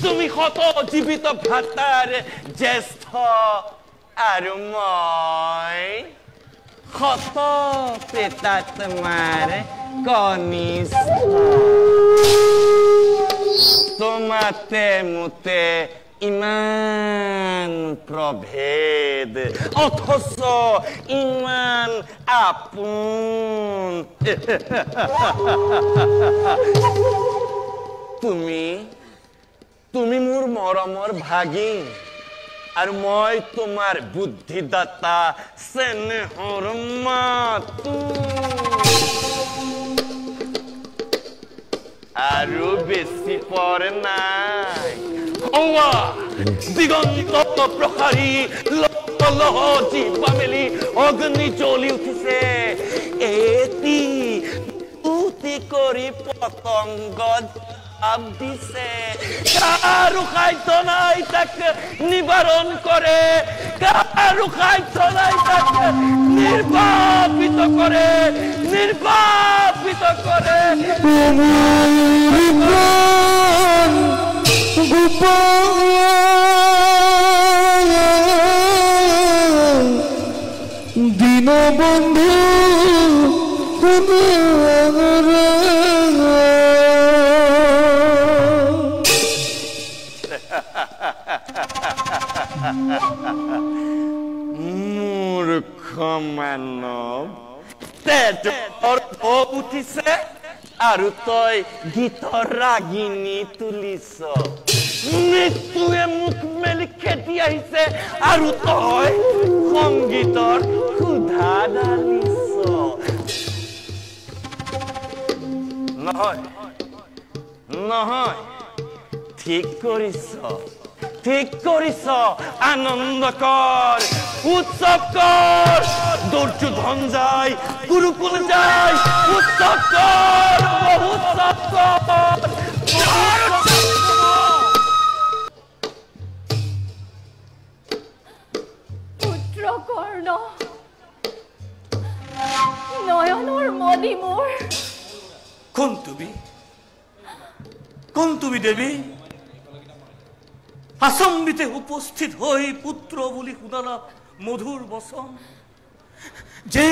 তুমি কত জীবিত ভাতাৰ জ্যেষ্ঠ আৰু মই কত পেটা তোমাৰ কনিষ্ঠ তোমাতে মোতে ইমান প্ৰভেদ অথচ ইমান আপোন তুমি মোৰ মৰমৰ ভাগিন আৰু মই তোমাৰ বুদ্ধিদাতা স্নেহৰ মাতু আৰু বেছি পৰ নাই দিগন্ত প্ৰসাৰী লহ জিপা মেলি অগ্নি জ্বলি উঠিছে এটি উটি কৰি পতংগ দিছে কাৰো খাদ্য নাই তাক নিবাৰণ কৰে কাৰো খাদ্য নাই তাক নিৰ্বাপিত কৰে দীনবন্ধু মূৰ্খ মানৱ উঠিছে আৰু তই গীতৰ ৰাগিনী তুলিছ মৃত্যুৱে মুখ মেলি খেদি আহিছে আৰু তই সংগীতৰ ক্ষুধা ঢালিছ নহয় ঠিক কৰিছ আনন্দ কৰ উৎসৱ কৰ দুৰ্যোধন যায় গুৰুকুল যায় উৎসৱ কৰ পুত্ৰ কৰ্ণ নয়নৰ মণি মোৰ কোন তুমি দেৱী আচম্বিতে উপস্থিত হৈ পুত্ৰ বুলি শুনালা মধুৰ বচন যে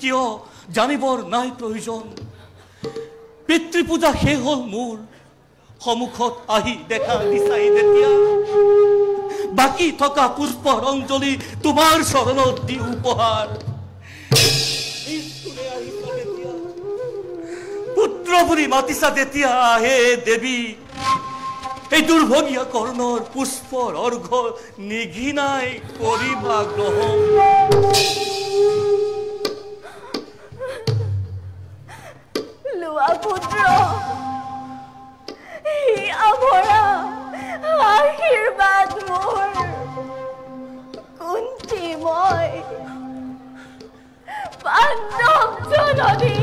কিয় জানিবৰ নাই প্ৰয়োজন পিতৃপূজা শেষ হ'ল মোৰ সন্মুখত আহি দেখা দিছাই যেতিয়া বাকী থকা পুষ্পৰ অঞ্জলি তোমাৰ চৰণত দি উপহাৰ পুত্ৰ বুলি মাতিছা তেতিয়া হে দেৱী এই দুৰ্ভগীয়া কৰ্ণৰ পুষ্পৰ অৰ্ঘ নিঘিনাই কৰিবা গ্ৰহণ লোৱা পুত্ৰ আভৰা আশীৰ্বাদ মোৰ কুন্তি মই পাণ্ডৱ জননী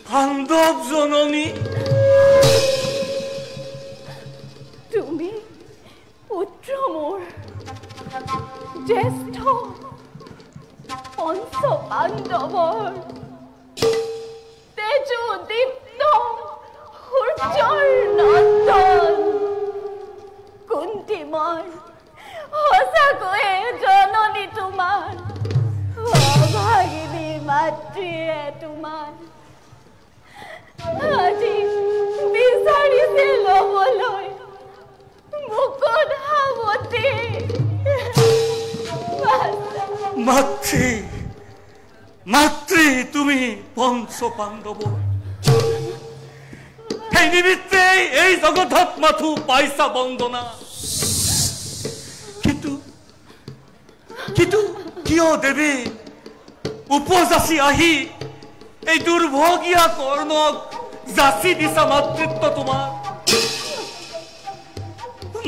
পাণ্ডৱ জননী তুমি পুত্ৰ মোৰ জ্যেষ্ঠ পঞ্চ পাণ্ডৱৰ তেজো দীপ্ত সূৰ্যৰ নন্দন কুন্তি মই সঁচাকৈয়ে জননী তোমাৰ অভাগিনী মাতৃয়ে তোমাৰ আজি বিচাৰিছে ল'বলৈ মুকুট সাৱতী মাতৃ তুমি পঞ্চ পাণ্ডৱ সেই নিমিত্তে এই জগতত মাথো পাইছা বন্দনা কিন্তু কিয় দেৱী উপজাচি আহি এই দুৰ্ভগীয়া কৰ্ণক যাচি দিছা মাতৃত্ব তোমাৰ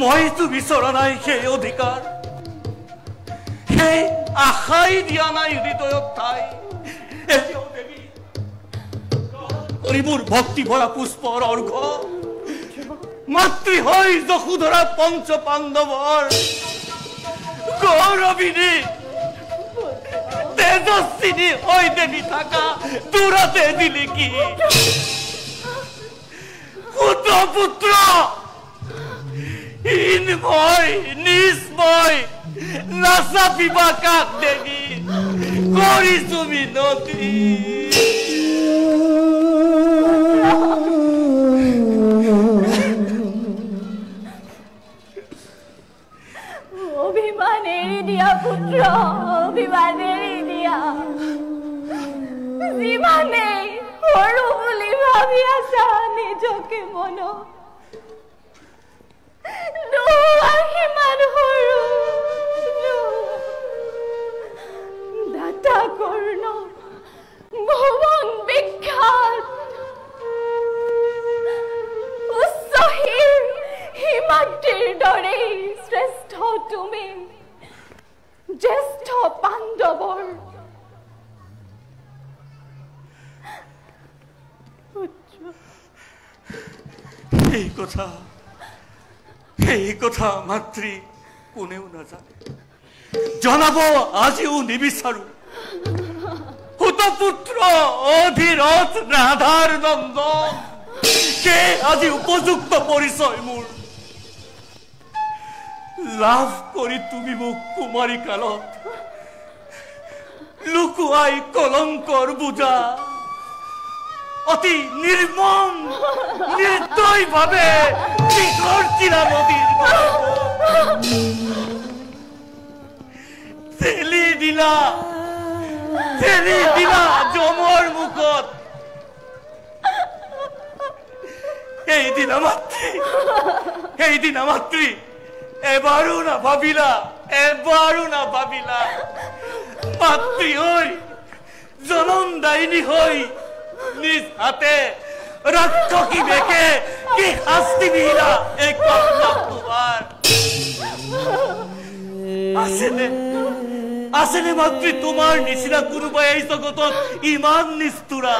মইতো বিচৰা নাই সেই অধিকাৰ সেই আশাই দিয়া নাই হৃদয়ত ঠাই মোৰ ভক্তি ভৰা পুষ্পৰ অৰ্ঘ মাতৃ হৈ যশোধৰা পঞ্চ পাণ্ডৱৰ গৌৰবিনী তেজস্বিনী হৈ দেৱী থাকা দূৰতে দিলি কি পুত্ৰ ইনময় নিষ্ময় নাচাপিবা কাক দেৱী কৰিছো মিনতি অভিমান এৰি দিয়া পুত্ৰ অভিমান এৰি দিয়া যিমানেই সৰু বুলি ভাবি আছা নিজকে মন সিমান সৰু দাতা কৰ্ণ ভুৱন বিখ্যাত উচ্চশীৰ হিমাদ্ৰীৰ দৰে শ্ৰেষ্ঠ তুমি জ্যেষ্ঠ পাণ্ডৱৰ এই কথা মাতৃ কোনেও নাজানে জনাব আজিও নিবিচাৰো পুত্ৰ অধীৰথ ৰাধাৰ নন্দন সে আজি উপযুক্ত পৰিচয় মোৰ লাভ কৰি তুমি মোক কুমাৰী কালত লুকুৱাই কলংকৰ বুজা অতি নিৰ্মম নিৰ্দয় ভাৱে ঠেলি দিলা জমৰ মুখত সেইদিনা মাতৃ এবাৰো নাভাবিলা মাতৃ হৈ জনমদায়িনী হৈ নিজ হাতে ৰাক্ষসী বেকে কি শাস্তি দিলা এই কন্যা কুমাৰ আছেনে মাতৃ তোমাৰ নিচিনা কোনোবাই এই জগতত ইমান নিষ্ঠুৰা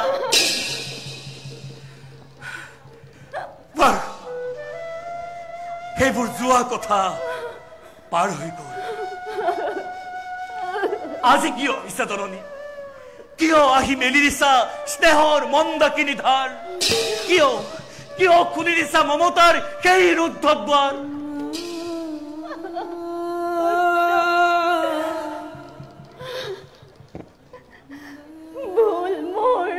সেইবোৰ যোৱা কথা পাৰ হৈ গ'ল আজি কিয় আহিছা জননী কিয় আহি মেলি দিছা স্নেহৰ মন্দাকিনী ধাৰ কিয় খুলি দিছা মমতাৰ সেই ৰুদ্ধ দ্বাৰ ভুল মোৰ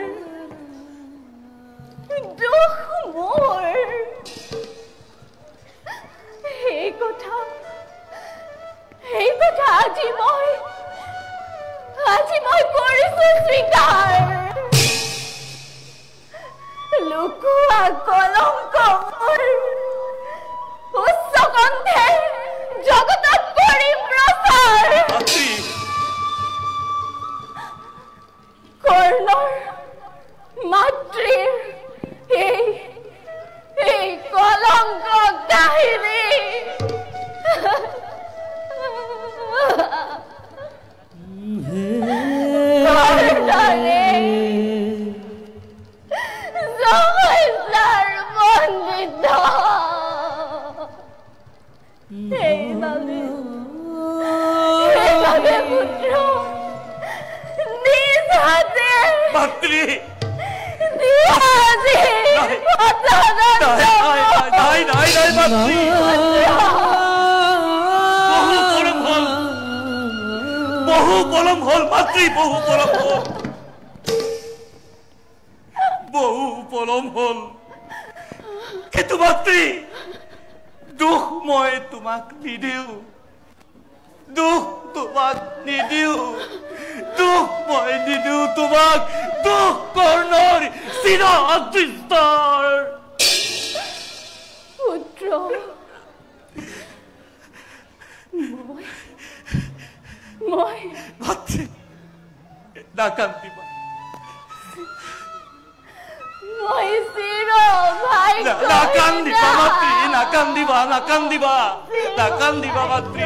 দুখ মোৰ সেই কথা আজি মই কৰিছো স্বীকাৰ লুকুৱা কলংক মোৰ উচ্চ কণ্ঠে জগতত কৰিম প্ৰচাৰ কৰ্ণৰ মাতৃৰ এই কলংক কাহিনী বহু পলম হল মাতৃ বহু পলম হল কিন্তু মাতৃ দুখ মই তোমাক নিদিও দুখ মই নিদিও তোমাক দুখ কৰ্ণৰ চিৰ অদৃষ্টৰ পুত্ৰ মই মাতৃ নাকান্দিবা মই চিৰ ভাগ্য নাকান্দিবা মাতৃ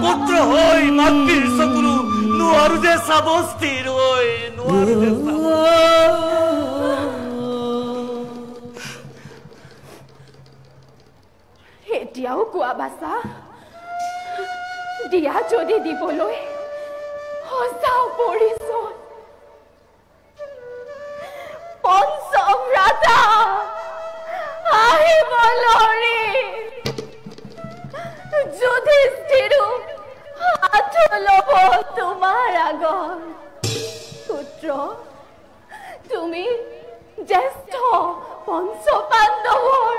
পুত্ৰ হৈ মাতৃৰ চকুলো নোৱাৰো যে চাব স্থিৰ হৈ এতিয়াও কোৱা বাচা দিয়া যদি দিবলৈ সঁচা পৰিচয় পঞ্চভ্ৰাতা আহিব লৰি যুধিষ্ঠিৰো হাত ল'ব তোমাৰ আগত পুত্ৰ তুমি জ্যেষ্ঠ পঞ্চপাণ্ডৱৰ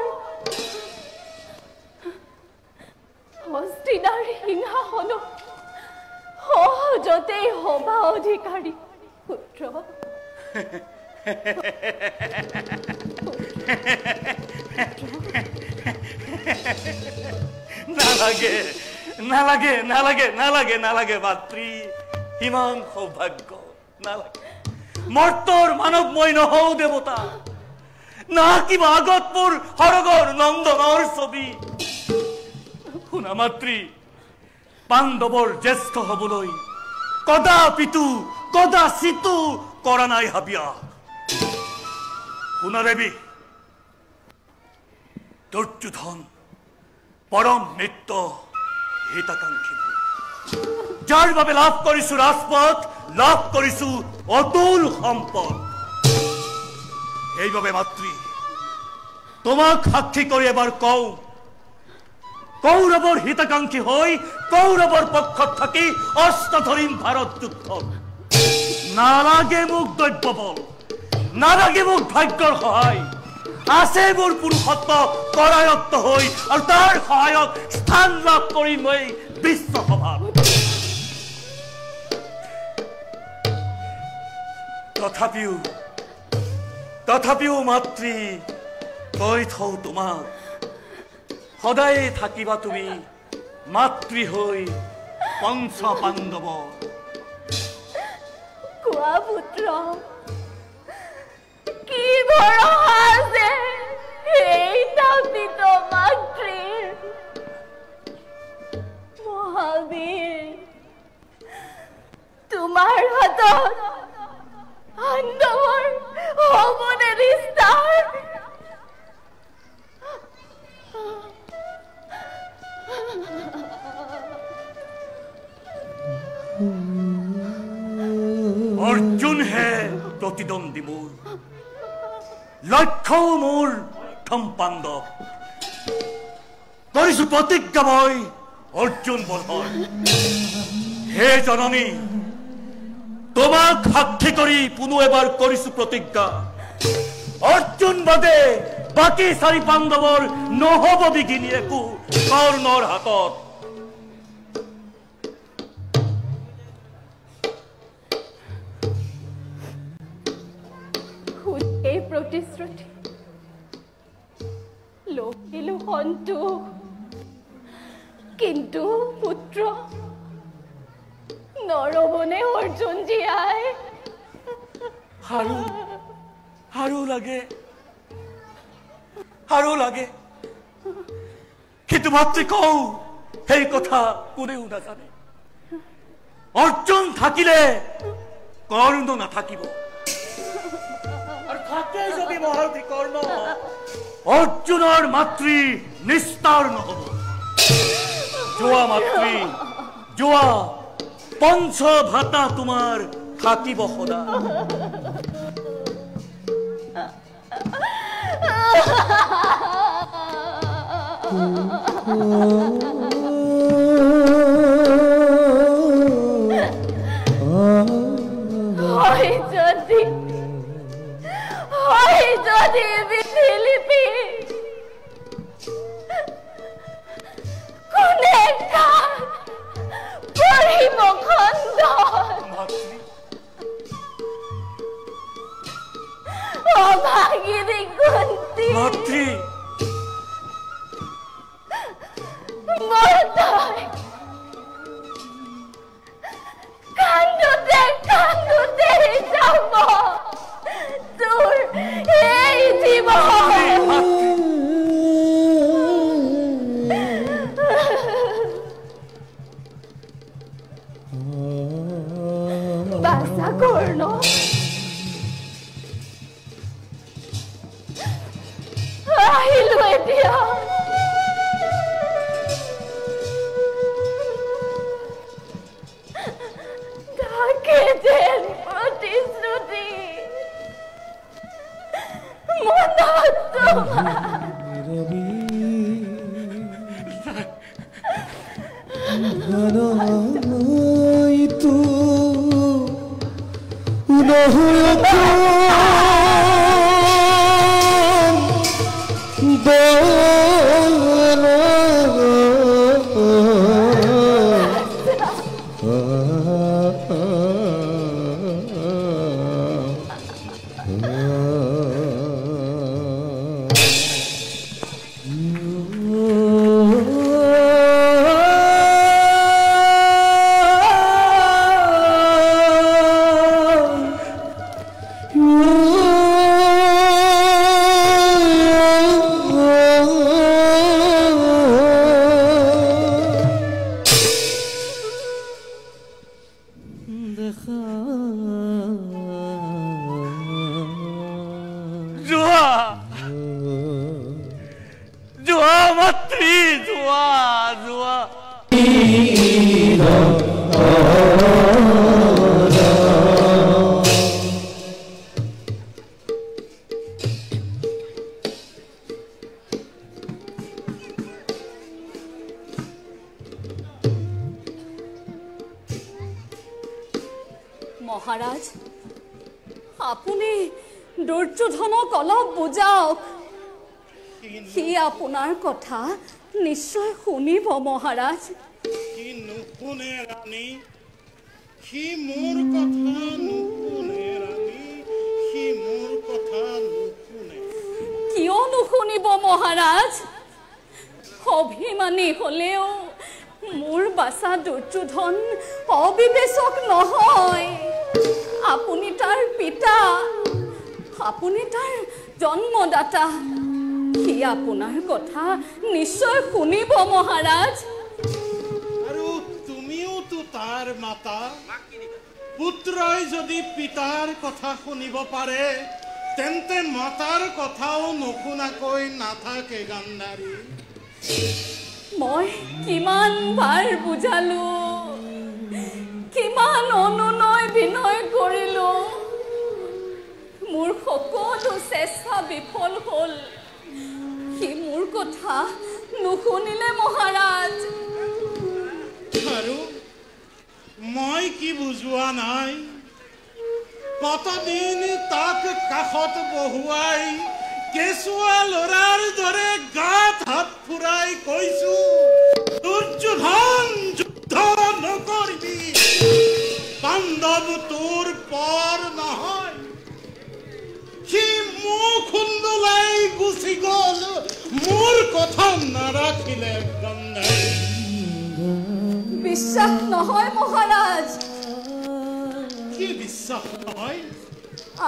হস্তিনাৰ সিংহাসনত সহজতে হবা অধিকাৰী পুত্ৰ নালাগে নালাগে নালাগে নালাগে নালাগে মাতৃ ইমান সৌভাগ্য নালাগে মৰ্তৰ মানৱ মই নহওঁ দেৱতা না কিবা আগত মোৰ সৰগৰ নন্দনৰ ছবি শুনা মাতৃ পাণ্ডৱৰ জ্যেষ্ঠ হবলৈ কদাচিতো কৰা নাই হাবিয়া শুনা দেৱী দুৰ্যোধন পৰম নিত্য হিতাকাংক্ষী যাৰ বাবে লাভ কৰিছো ৰাজপথ লাভ কৰিছো অতুল সম্পদ এইভাবে মাতৃ তোমাক সাক্ষী কৰি এবাৰ কওঁ কৌৰৱৰ হিতাকাংক্ষী হৈ কৌৰৱৰ পক্ষত থাকি অস্ত্ৰ ধৰিম ভাৰত যুদ্ধত নালাগে মোক দৈব্য বল নালাগে মোক ভাগ্যৰ সহায় আছে মোৰ পুৰুষত্ব কৰায়ত্ত হৈ আৰু তাৰ সহায়ত স্থান লাভ কৰি মই বিশ্বসভাত তথাপিও মাতৃ কৈ থওঁ তোমাক সদায় থাকিবা তুমি মাতৃ হৈ পঞ্চ পাণ্ডৱ কোৱা পুত্ৰ কি ভৰসা আছে এই তাপিত মাতৃৰ মহাবীৰ তোমাৰ হাতত পাণ্ডৱৰ হ'বনে নিস্তাৰ অৰ্জুন হে প্ৰতিদ্বন্দ্বী মোৰ লক্ষ্য মোৰ প্ৰথম পাণ্ডৱ কৰিছো প্ৰতিজ্ঞা মই অৰ্জুন বধৰ হে জননী তোমাক সাক্ষী কৰি পুনৰ এবাৰ কৰিছো প্ৰতিজ্ঞা অৰ্জুন বাদে বাকী চাৰি পাণ্ডৱৰ নহব বিঘিনি একো কৰ্ণৰ হাতত এই প্ৰতিশ্ৰুতি লখিলো সন্তোষ কিন্তু পুত্ৰ নৰবনে অৰ্জুন জীয়াই আৰু লাগে কিন্তু মাতৃ কওঁ সেই কথা কোনেও নাজানে অৰ্জুন থাকিলে কৰ্ণ নাথাকিব অৰ্জুনৰ মাতৃ নিস্তাৰ নহব যোৱা মাতৃ যোৱা পঞ্চ ভাতা তোমাৰ থাকিব সদা যদি বিধিলিপি কোনে পঢ়িব খণ্ড অভাগিনী কুন্তি মাতৃ মোৰ তই কান্দোতে যাব তোৰ এই জীৱন বাছা কৰ্ণ আহিলো এতিয়া মহাৰাজ আপুনি দুৰ্যোধনক অলপ বুজাওক সি আপোনাৰ কথা নিশ্চয় শুনিব মহাৰাজ কি নুশুনে ৰাণী সি মোৰ কথা নুশুনে ৰাণী সি মোৰ কথা নুশুনে কিয় নুশুনিব মহাৰাজ অভিমানী হলেও মোৰ বাছা দুৰ্যোধন অবিবেচক নহয় আপুনি তাৰ পিতা আপুনি তাৰ জন্মদাতা সি আপোনাৰ কথা নিশ্চয় শুনিব মহাৰাজ আৰু তুমিওতো তাৰ মাতা পুত্ৰই যদি পিতাৰ কথা শুনিব পাৰে তেন্তে মাতাৰ কথাও নুশুনাকৈ নাথাকে গান্ধাৰী মই কিমান বাৰ বুজালো কিমান অনুনয় বিনয় কৰিলো মোৰ সকলো চেষ্টা বিফল হ'ল সি মোৰ কথা নুশুনিলে মহাৰাজ আৰু মই কি বুজোৱা নাই কতদিন তাক কাষত বহুৱাই কেঁচুৱা ল'ৰাৰ দৰে গাত হাত ফুৰাই কৈছো দুৰ্যোধন যুদ্ধ নকৰিবি পাণ্ডৱ তোৰ পৰ নহয় সি মুখ খুন্দুলাই গুচি গ'ল মোৰ কথা নাৰাখিলে গান্ধাৰী বিশ্বাস নহয় মহাৰাজ কি বিশ্বাস নহয়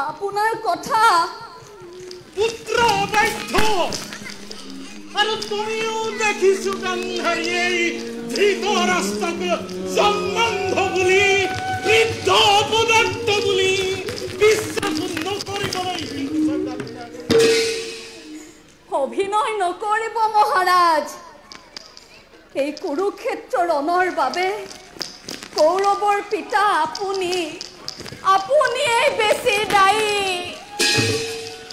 আপোনাৰ কথা পুত্ৰ অবাধ্য আৰু তুমিও দেখিছো গান্ধাৰীয়ে ধৃতৰাষ্ট্ৰক সম্বন্ধ বুলি বৃদ্ধ অপদাৰ্থ বুলি বিশ্বাস নকৰিবলৈ অভিনয় নকৰিব মহাৰাজ এই কুৰুক্ষেত্ৰ ৰণৰ বাবে কৌৰৱৰ পিতা আপুনিয়ে বেছি দায়ী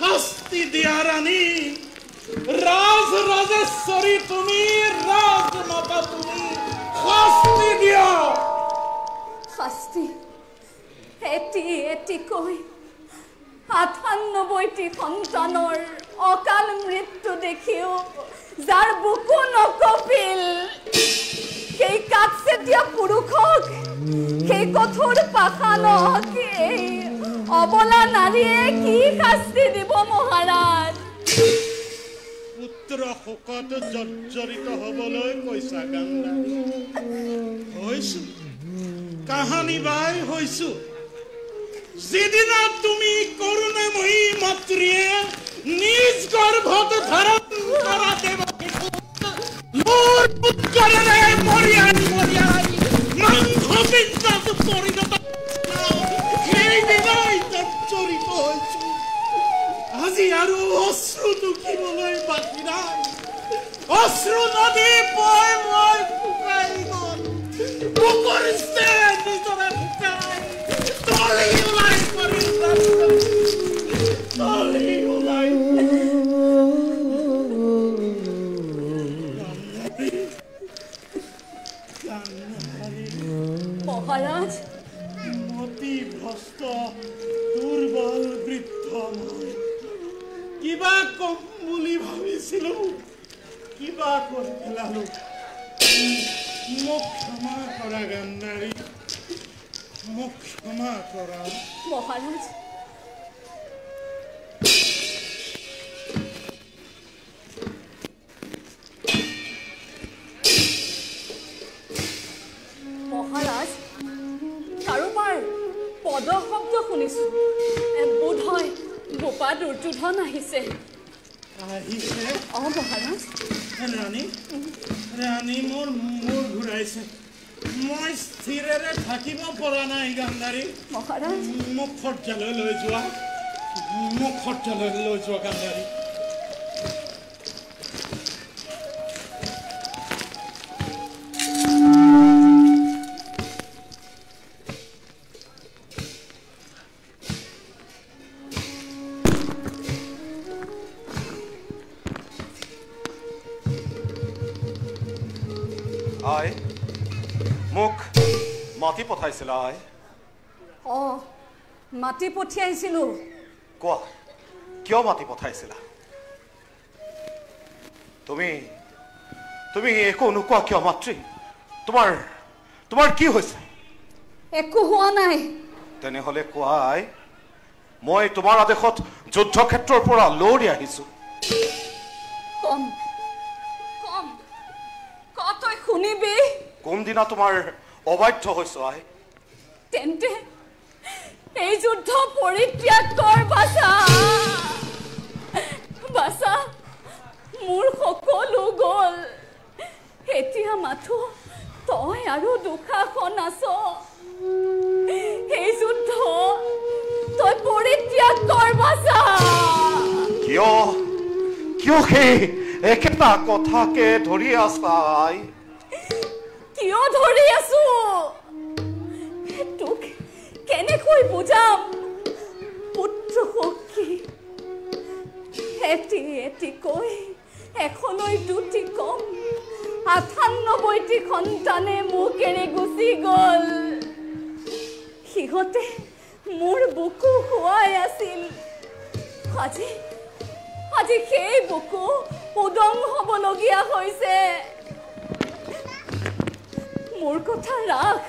শাস্তি দিয়া ৰাণী ৰাজেশ্বৰী তুমি ৰাজমাতা তুমি শাস্তি দিয়া শাস্তি এটিকৈ ৯৮টি সন্তানৰ অকাল মৃত্যু দেখিও যাৰ বুকু নকপিল সেই কাঠচেতীয়া পুৰুষক সেই কঠোৰ পাষাণক এই অবলা নাৰীয়ে কি শাস্তি দিব মহাৰাজ পুত্ৰ শোকত জৰ্জৰিত হবলৈ কৈছা গান্ধাৰী হৈছো কাহানী বাই হৈছো যিদিনা তুমি কৰুণাময়ী মাতৃয়ে নিজ গৰ্ভত ধাৰণ কৰা দেৱকী মোৰ পুত্ৰৰে মৰিয়াই মাংস বিদ্যাত পৰিণত সেইদিনাই জৰ্জৰিত হৈছো আজি আৰু অশ্ৰু দুখিবলৈ বাকী নাই অশ্ৰু নদী বৈ মই শুকাই গ'ল বুকুৰিছে নিজৰে শুকাই তলি ওলাই পৰি তলি ওলাই কিবা কম বুলি ভাবিছিলো কিবা কৰি পেলালো মোক ক্ষমা কৰা গান্ধাৰী মোক ক্ষমা কৰা মহাৰাজ মহাৰাজ কাৰোবাৰ পদ শব্দ শুনিছো বোধ হয় গোপা দুৰ্যোধন আহিছে মহাৰাজ ৰাণী মোৰ মূৰ ঘূৰাইছে মই স্থিৰেৰে থাকিব পৰা নাই গান্ধাৰী মহাৰাজ মোক খৰচালৈ লৈ যোৱা গান্ধাৰী আই মোক মাতি পঠাইছিলা আই মাতি পঠিয়াইছিলো কোৱা কিয় মাতি পঠাইছিলা তুমি তুমি একো নোকোৱা কিয় মাতৃ তোমাৰ কি হৈছে একো হোৱা নাই তেনেহলে কোৱা আই মই তোমাৰ আদেশত যুদ্ধক্ষেত্ৰৰ পৰা লৰি আহিছো কম তই শুনিবি কোনদিনা তোমাৰ অবাধ্য হৈছো আই তেন্তে এই যুদ্ধ পৰিত্যাগ কৰ বাছা মোৰ সকলো গ'ল এতিয়া মাথো তই আৰু দুখাখন আছ এই যুদ্ধ তই পৰিত্যাগ কৰ বাছা কিয় সেই একেটা কথাকে ধৰি আছা আই কিয় ধৰি আছো তোক কেনেকৈ বুজাম পুত্ৰ সখী এটিকৈ এখলৈ দুটি কম 98টি সন্তানে মোক এৰি গুচি গ'ল সিহঁতে মোৰ বুকু খুৱাই আছিল আজি সেই বুকু উদং হ'বলগীয়া হৈছে মোৰ কথা ৰাখ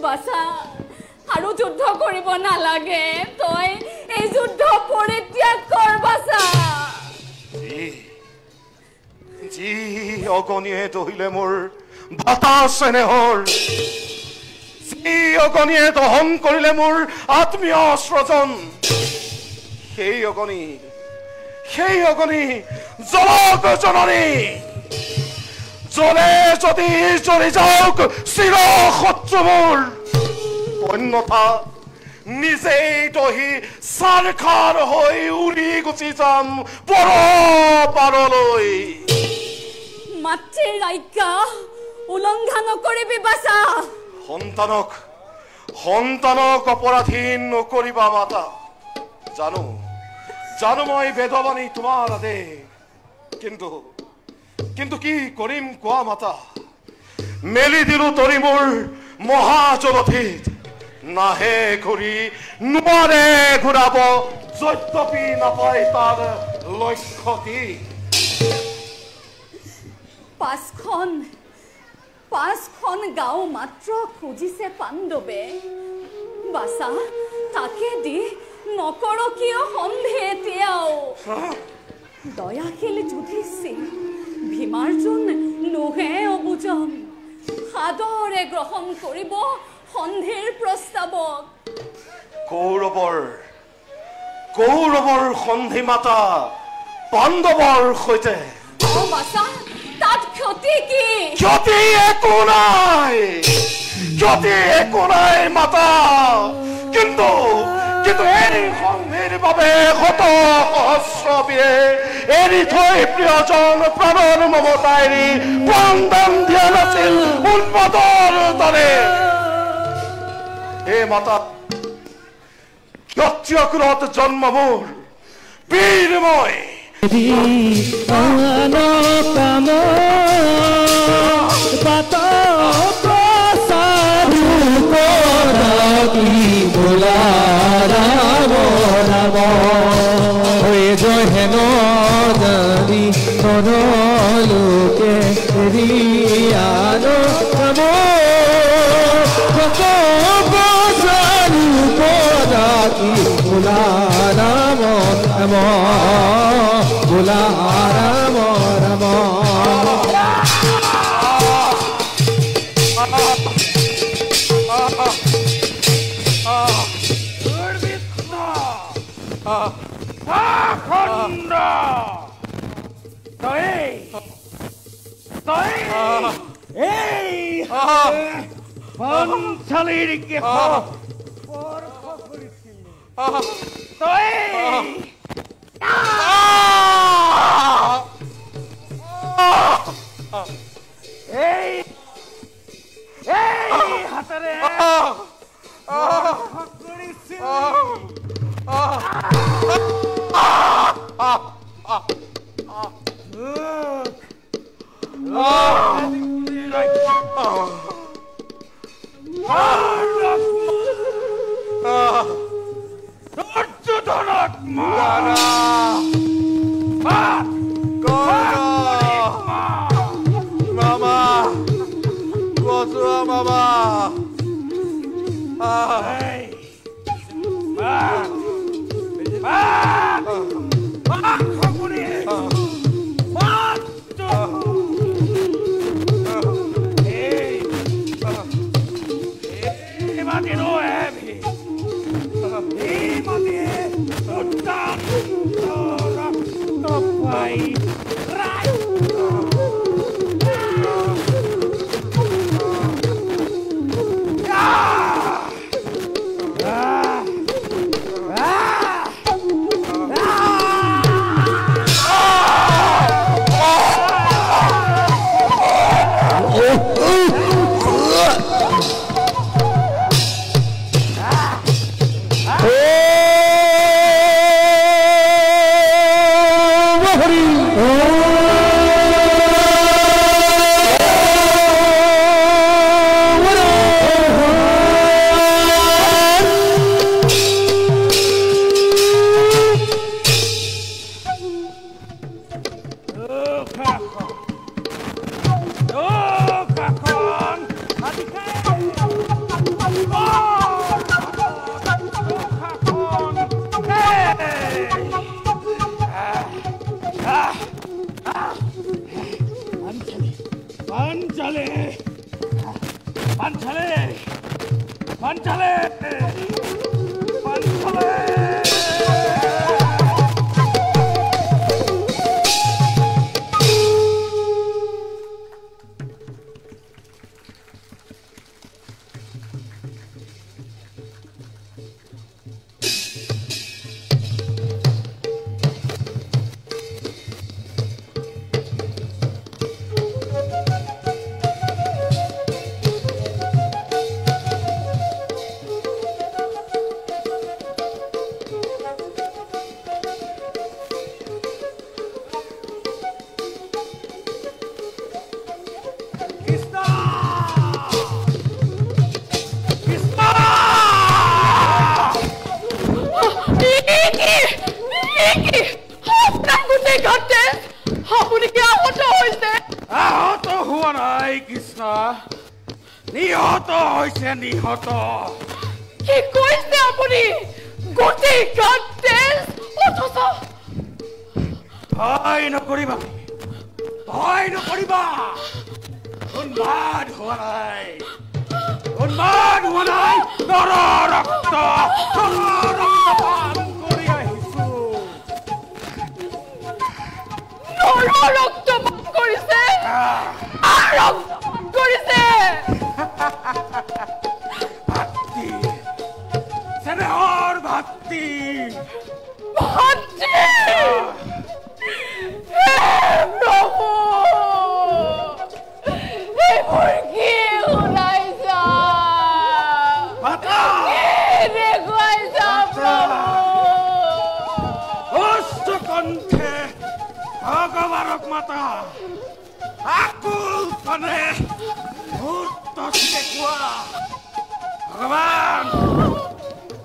বাছা আৰু যুদ্ধ কৰিব নালাগে তই এই যুদ্ধ পৰিত্যাগ কৰ বাছা জি অগণিয়ে দহিলে মোৰ ভাতা চেনেহৰ যি অগণিয়ে দহন কৰিলে মোৰ আত্মীয় স্বজন সেই অগণি জলক জননী জলে যদি জ্বলি যাওক চিৰ শত্ৰু মোৰ অন্যথা নিজেই দহি চাৰখাৰ হৈ উৰি গুচি যাম পৰপাৰলৈ মাতৃৰ আজ্ঞা উলংঘা নকৰিবি বাছা সন্তানক অপৰাধী নকৰিবা মাতা জানো মই বেদবাণী তোমাৰ আদেশ কিন্তু কি কৰিম কোৱা মাতা মেলি দিলো তৰি মোৰ মহাজলধিত নাহে ঘূৰি নোৱাৰে ঘূৰাব যদ্যপি নাপায় তাৰ লক্ষ্যটি পাঁচখন গাঁও মাত্ৰ খুজিছে পাণ্ডৱে বাছা তাকে দি নকৰ কিয় সন্দেহ এতিয়াও দয়াশীল যুধিষ্ঠিৰ ভীমাৰ্জুন নোহে অবুজন সাদৰে গ্ৰহণ কৰিব সন্ধিৰ প্ৰস্তাৱক কৌৰৱৰ সন্ধি মাতা পাণ্ডৱৰ সৈতে বাছা তাত ক্ষতি কি ক্ষতি একো নাই মাতা কিন্তু এৰি সন্ধিৰ বাবে শত সহস্ৰ বিয়ে এৰি থৈ প্ৰিয়জন প্ৰাণৰ মমতা এৰি প্ৰাণদান দিয়া নাছিল উন্মতৰ দৰে হে মাতা ক্ষত্ৰিয় কুলত জন্ম মোৰ বীৰ মই জয় হেন মনলোকে ৰিয়ানো নাম বজাৰু পদাকি বোলা ৰাম ৰাম বোলা ৰাম ৰাম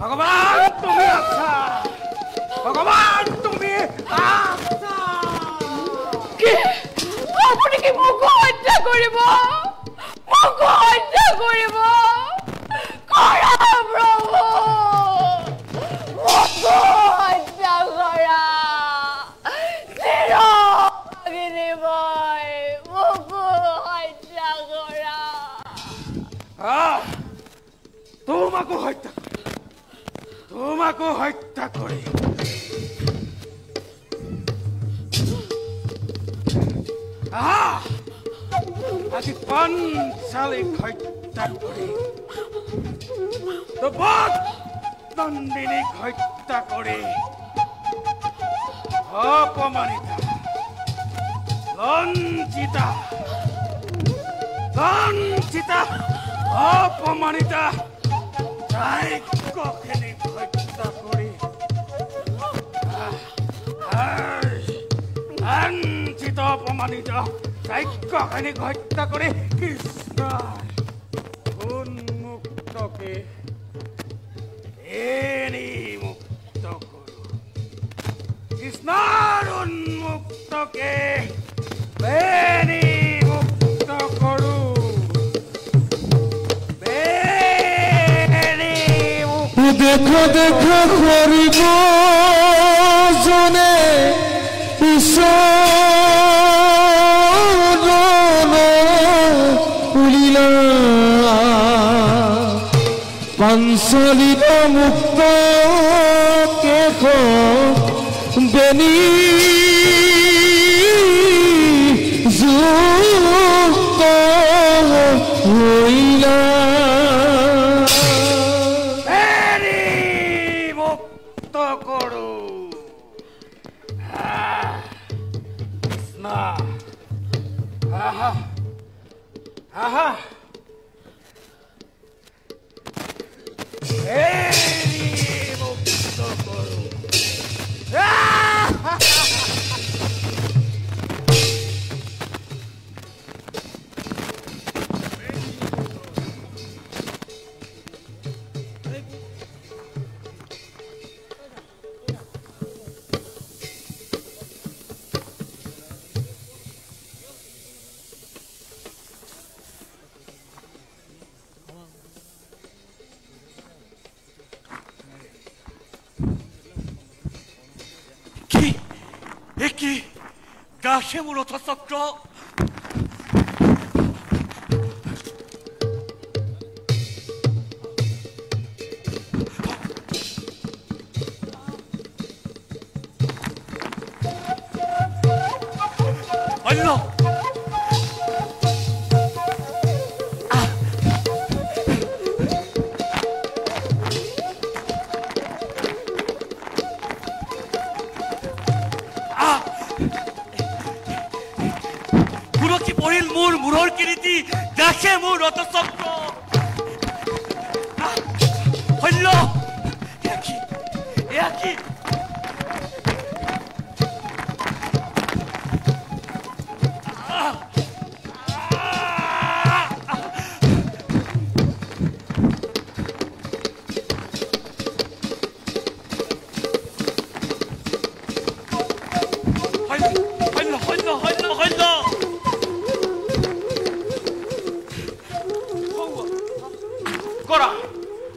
भगवान तुम्हें अच्छा, भगवान तुम्हें अच्छा। তোমাকো হত্যা করে আজি পাঞ্চালিক হত্যা করে নন্দিনীক হত্যা করে অপমানিতা লঞ্চিতা অপমানিতা দায়িত্বখিনিক হত্যা করে লাঞ্ছিত অপমানিত দায়িত্বখিনিক হত্যা করে কৃষ্ণ উন্মুক্তকে এনি মুক্ত করো কৃষ্ণর উন্মুক্তকে এনি মুক্ত করো দেখো দেখো করিব জনে ঈশ্বর উলিলা পাঞ্চলিত মুক্ত কেশ বেনি যুক্ত হইলা করো কৃষ্ণ মুক্ত করো কি গাছে মোৰ ৰথচক্ৰ Allah মূৰৰ কিৰীতি গাছে মোৰ ৰথচক্ৰ হল্য এয়া কি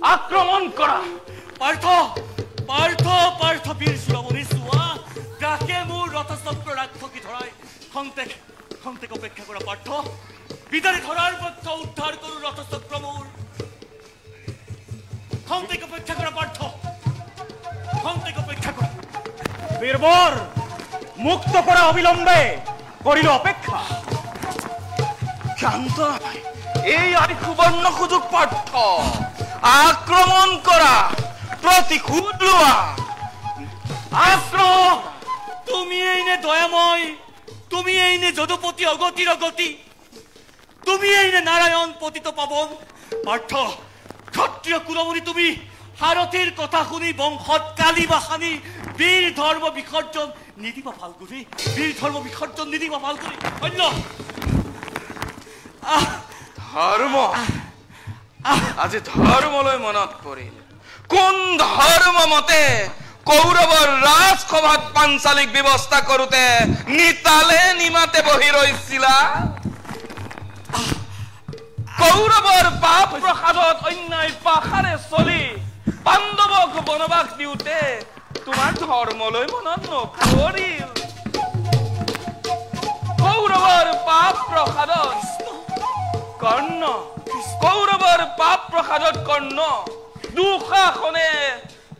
আক্ৰমণ কৰা পাৰ্থ পাৰ্থ পাৰ্থ বীৰ শিৰোমণি চোৱা গাকে মোৰ ৰথচক্ৰ ৰাক্ষসী ধৰাই খন্তেক অপেক্ষা কৰা পাৰ্থ বিদাৰি ধৰাৰ পক্ষ উদ্ধাৰ কৰোঁ ৰথচক্ৰ মোৰ খন্তেক অপেক্ষা কৰা পাৰ্থ খন্তেক অপেক্ষা কৰা বীৰবৰ মুক্ত কৰা অবিলম্বে কৰিল অপেক্ষা শান্ত এই আৰ সুবৰ্ণ সুযোগ পাৰ্থ আক্ৰমণ কৰা প্ৰতিশোধ লোৱা আক্রমণ তুমি এই নে দয়াময় তুমি এই নে যদুপতি অগতির গতি তুমি এই নে নারায়ণ পতিত পাবন পার্থ ক্ষত্রিয় কুলমণি তুমি সাৰথীৰ কথা শুনি বংশত কালি বা সানি বীর ধর্ম বিসর্জন নিদিবা ফালগুনি বীর ধর্ম বিসর্জন নিদিবা ফালগুনি অন্য ধর্ম আজি ধর্মলৈ মনত পৰিল কোন ধৰ্ম মতে কৌৰৱৰ ৰাজসভাত পাঞ্চালিক ব্যৱস্থা কৰোতে নিতালে নিমাতে বহি ৰৈছিলা কৌৰৱৰ পাপ প্ৰসাদত অন্যায় পাখাৰে চলি পাণ্ডৱক বনবাস দিওঁতে তোমাৰ ধৰ্মলৈ মনত নপৰিল কৌৰৱৰ পাপ প্ৰসাদত কৰ্ণ কৌৰৱৰ পাপ প্ৰসাদত কৰ্ণ দুঃশাসনে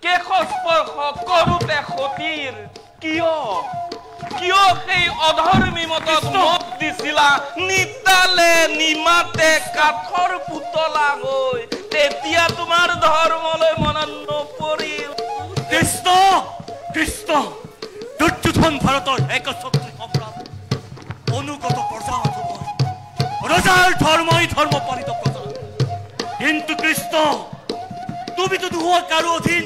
কেশস্পৰ্শ কৰোতে সতীৰ কিয় সেই অধৰ্মী মতত মত দিছিলা নিতালে নিমাতে কাঠৰ পুতলা হৈ তেতিয়া তোমাৰ ধৰ্মলৈ মনত নপৰিল কৃষ্ণ দুৰ্যোধন ভাৰতৰ একচ্ছত্ৰী সম্ৰাট অনুগত প্ৰজা ৰজাৰ ধৰ্মই ধৰ্ম পালিত প্ৰজা কিন্তু কৃষ্ণ তুমিতো নোহোৱা কাৰো অধীন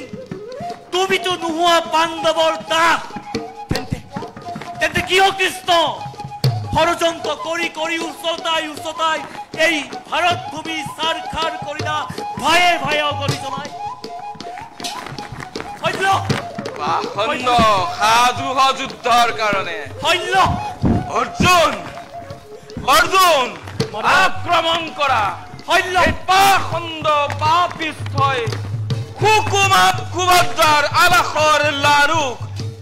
তুমিতো নোহোৱা পাণ্ডৱৰ দাস তেন্তে কিয় কৃষ্ণ ষড়যন্ত্ৰ কৰি কৰি উচতাই এই ভাৰত ভূমি ছাৰখাৰ কৰিলা ভায়ে ভায়ে অগৰি জনাই পাখণ্ড সাজুহ যুদ্ধৰ কাৰণে অৰ্জুন আক্ৰমণ কৰা পাখণ্ড পাপিষ্ঠই সুভদ্ৰাৰ আলাসৰ লাৰুক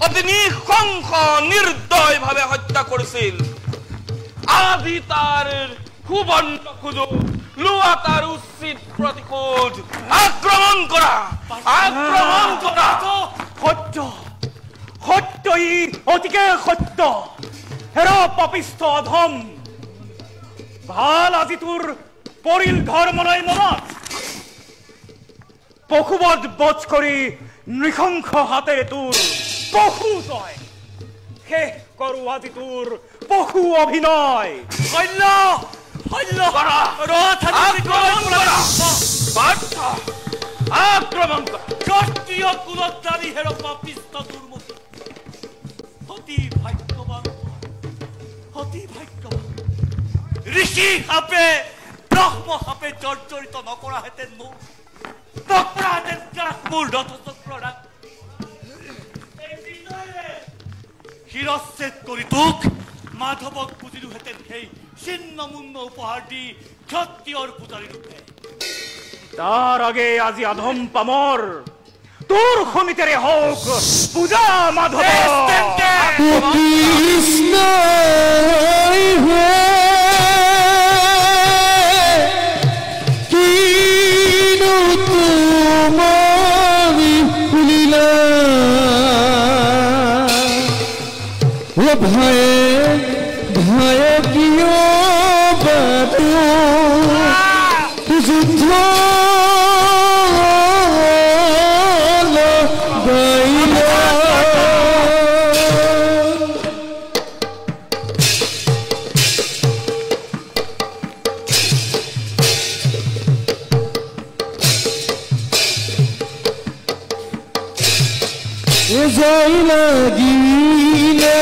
অতি নৃশংস নিৰ্দয়ভাৱে হত্যা কৰিছিল আজি তাৰ সুবৰ্ণ সুযোগ লোৱা তাৰ উচিত প্ৰতিশোধ আক্ৰমণ কৰা সত্য ই অতিকে সত্য হেৰ পাপিষ্ঠ অধম ভাল আজি তোৰ পৰিল ধৰ্মলৈ মনত পশুবধ বধ কৰি নৃশংস হাতেৰে তোৰ পশু তই শেষ কৰো আজি তোৰ পশু অভিনয় আক্ৰমণ কৰা ক্ষত্ৰিয় কুলত দাবী হেৰ পাপিষ্ঠ দুৰ্মতি অতি ভাগ্যৱান ঋষি সাপে ব্ৰহ্ম সাপে জৰ্জৰিত নকৰাহেঁতেন মোৰ ৰথচক্ৰ শিৰচ্ছেদ কৰি তোক মাধৱক বুজিলোহেঁতেন সেই ছিন্ন মুন্ন উপহাৰ দি ক্ষত্ৰিয়ৰ পূজাৰী ৰূপে তাৰ আগে আজি আধম পামৰ তোৰ সমিতিৰে হওক পূজা মাধৱ কৃষ্ণ ভয়ে ভয়ে কিয় বাদু যুদ্ধ জয় লাগিলে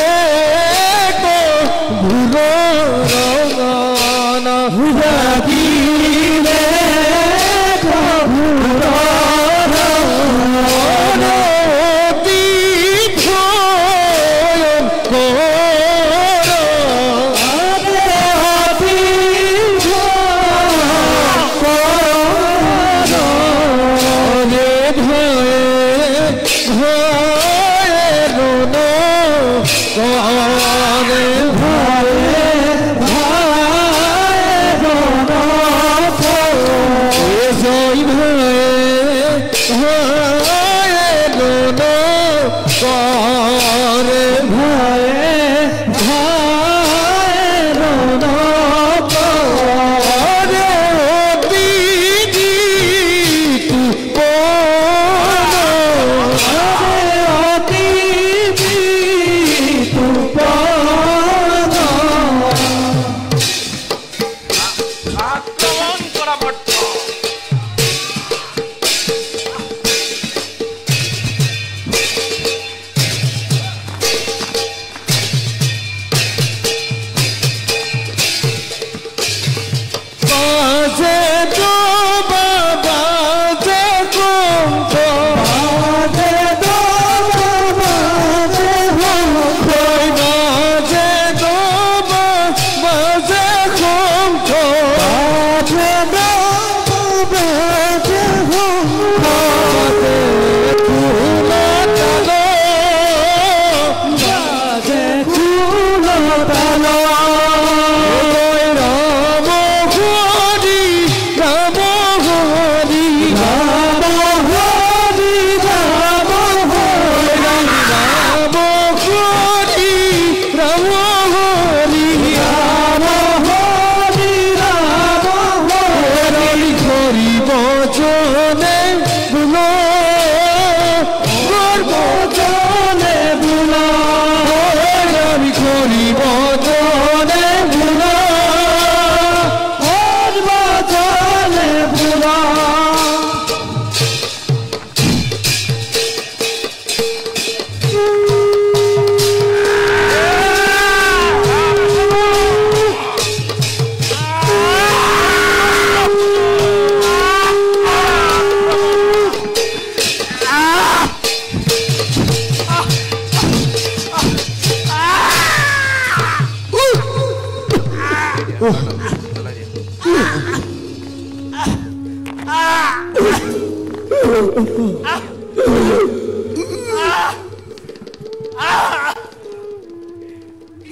জ্বলাই দিয়া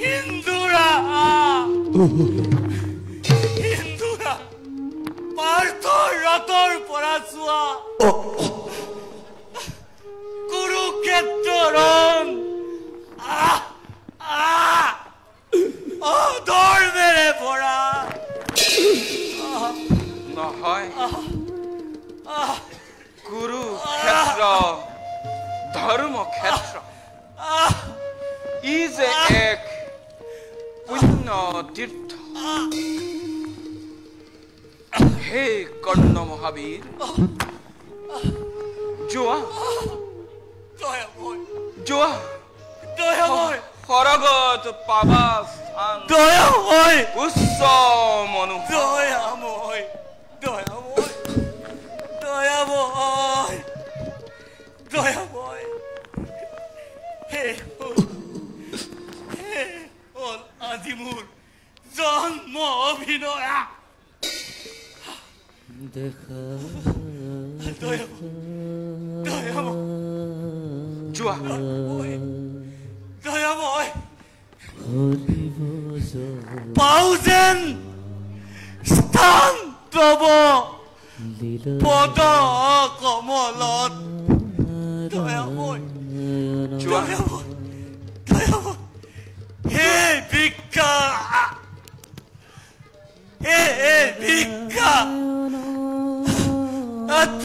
ইন্দুৰা ইন্দুৰা পাৰ্থৰ ৰথৰ পৰা চোৱা কুৰুক্ষেত্ৰৰ ধৰ্মেৰে ভৰা নহয় কুৰুক্ষেত্ৰ ধৰ্মক্ষেত্ৰ ই যে এক পুণ্য তীৰ্থ হে কৰ্ণ মহাবীৰ যোৱা যোৱা সৰগত পাবা স্থান উচ্চ মনু আজি মোৰ জন্ম অভিনয়া যোৱা দয়াময় পাও যেন স্থান তব পদ কমলত দয়াময় যোৱা দয়াময় হে ভিক্ষা হে ভিক্ষা